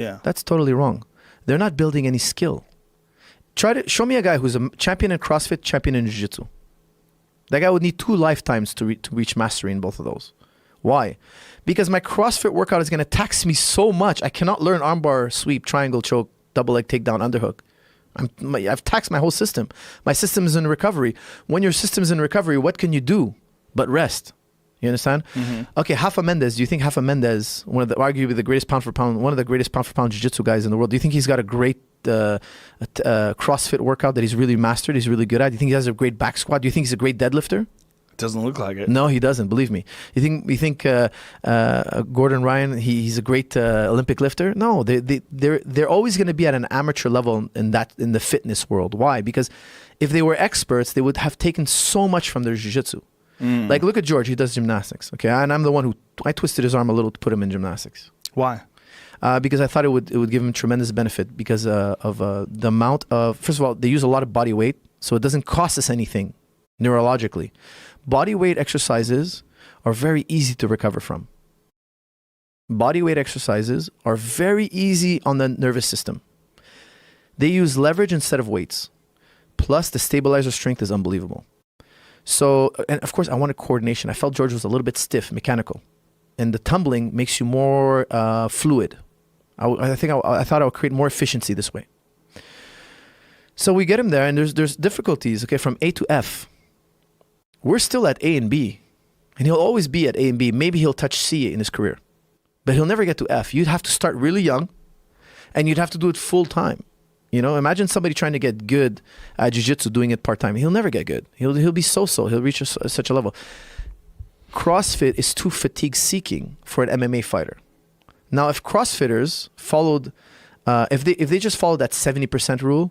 Yeah. That's totally wrong. They're not building any skill. Try to show me a guy who's a champion in CrossFit, champion in Jiu Jitsu. That guy would need 2 lifetimes to reach mastery in both of those. Why? Because my CrossFit workout is going to tax me so much. I cannot learn armbar, sweep, triangle choke, double leg takedown, underhook. I've taxed my whole system. My system is in recovery. When your system is in recovery, what can you do but rest? You understand? Mm-hmm. Okay, Rafa Mendes. Do you think Rafa Mendes, arguably the greatest pound for pound, one of the greatest pound for pound jiu-jitsu guys in the world, do you think he's got a great CrossFit workout that he's really mastered, he's really good at? Do you think he has a great back squat? Do you think he's a great deadlifter? Doesn't look like it. No, he doesn't. Believe me. You think Gordon Ryan? He's a great Olympic lifter. No, they're always going to be at an amateur level in the fitness world. Why? Because if they were experts, they would have taken so much from their jiu-jitsu. Like look at George. He does gymnastics. Okay, and I'm the one I twisted his arm a little to put him in gymnastics. Why? Because I thought it would give him tremendous benefit because of the amount of, first of all, they use a lot of body weight, so it doesn't cost us anything neurologically. Body weight exercises are very easy to recover from. Body weight exercises are very easy on the nervous system. They use leverage instead of weights. Plus, the stabilizer strength is unbelievable. So, and of course, I wanted coordination. I felt George was a little bit stiff, mechanical. And the tumbling makes you more fluid. I thought I would create more efficiency this way. So we get him there, and there's difficulties, okay, from A to F. We're still at A and B, and he'll always be at A and B. Maybe he'll touch C in his career, but he'll never get to F. You'd have to start really young, and you'd have to do it full time. You know, imagine somebody trying to get good at jiu-jitsu doing it part time. He'll never get good. He'll be so-so. He'll reach such a level. CrossFit is too fatigue-seeking for an MMA fighter. Now, if CrossFitters followed, if they just followed that 70% rule,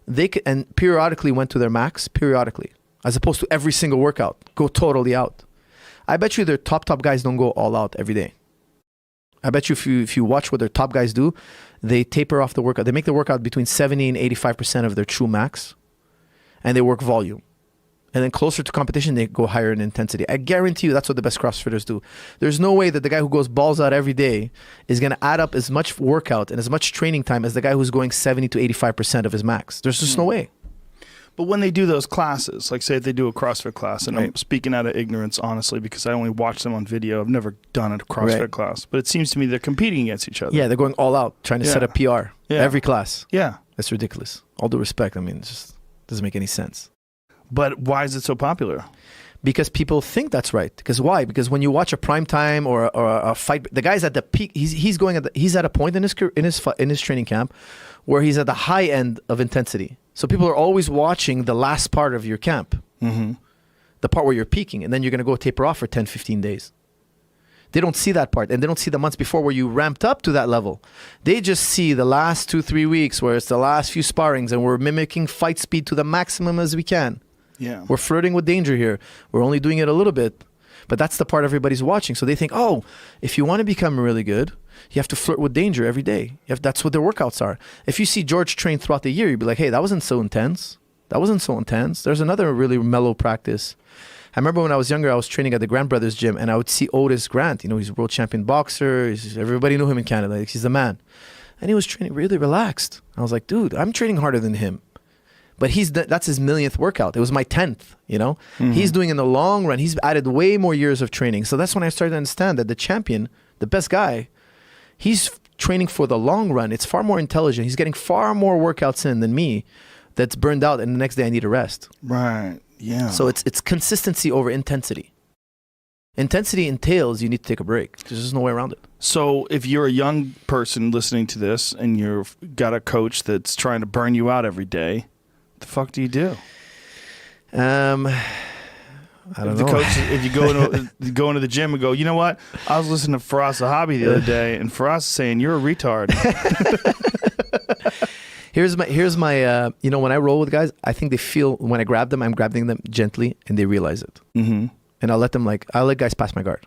they could, and periodically went to their max, periodically, as opposed to every single workout, go totally out. I bet you their top guys don't go all out every day. I bet you if you watch what their top guys do, they taper off the workout. They make the workout between 70 and 85% of their true max, and they work volume. And then closer to competition, they go higher in intensity. I guarantee you that's what the best CrossFitters do. There's no way that the guy who goes balls out every day is going to add up as much workout and as much training time as the guy who's going 70 to 85% of his max. There's just no way. But when they do those classes, like say if they do a CrossFit class, and I'm speaking out of ignorance, honestly, because I only watch them on video. I've never done a CrossFit class. But it seems to me they're competing against each other. Yeah, they're going all out, trying to set a PR. Every class. Yeah. That's ridiculous. All due respect. I mean, it just doesn't make any sense. But why is it so popular? Because people think that's right. Because why? Because when you watch a prime time or a fight, the guy's at the peak. He's at a point in his training camp where he's at the high end of intensity. So people are always watching the last part of your camp, the part where you're peaking, and then you're going to go taper off for 10, 15 days. They don't see that part, and they don't see the months before where you ramped up to that level. They just see the last 2-3 weeks where it's the last few sparrings, and we're mimicking fight speed to the maximum as we can. Yeah, we're flirting with danger here. We're only doing it a little bit, but that's the part everybody's watching. So they think, oh, if you want to become really good, you have to flirt with danger every day. That's what their workouts are. If you see George train throughout the year, you'd be like, hey, that wasn't so intense. That wasn't so intense. There's another really mellow practice. I remember when I was younger, I was training at the Grant Brothers gym, and I would see Otis Grant. You know, he's a world champion boxer. Everybody knew him in Canada. Like, he's the man. And he was training really relaxed. I was like, dude, I'm training harder than him. But that's his millionth workout. It was my 10th, you know? He's doing in the long run. He's added way more years of training. So that's when I started to understand that the champion, the best guy, he's training for the long run. It's far more intelligent. He's getting far more workouts in than me that's burned out, and the next day I need a rest. Right, yeah. So it's consistency over intensity. Intensity entails you need to take a break. There's just no way around it. So if you're a young person listening to this and you've got a coach that's trying to burn you out every day, the fuck do you do? I don't know. If you go into the gym and go, you know what? I was listening to Faraz Zahabi the other day, and Faraz is saying you're a retard. Here's my you know, when I roll with guys, I think they feel when I grab them, I'm grabbing them gently, and they realize it. And I'll let guys pass my guard.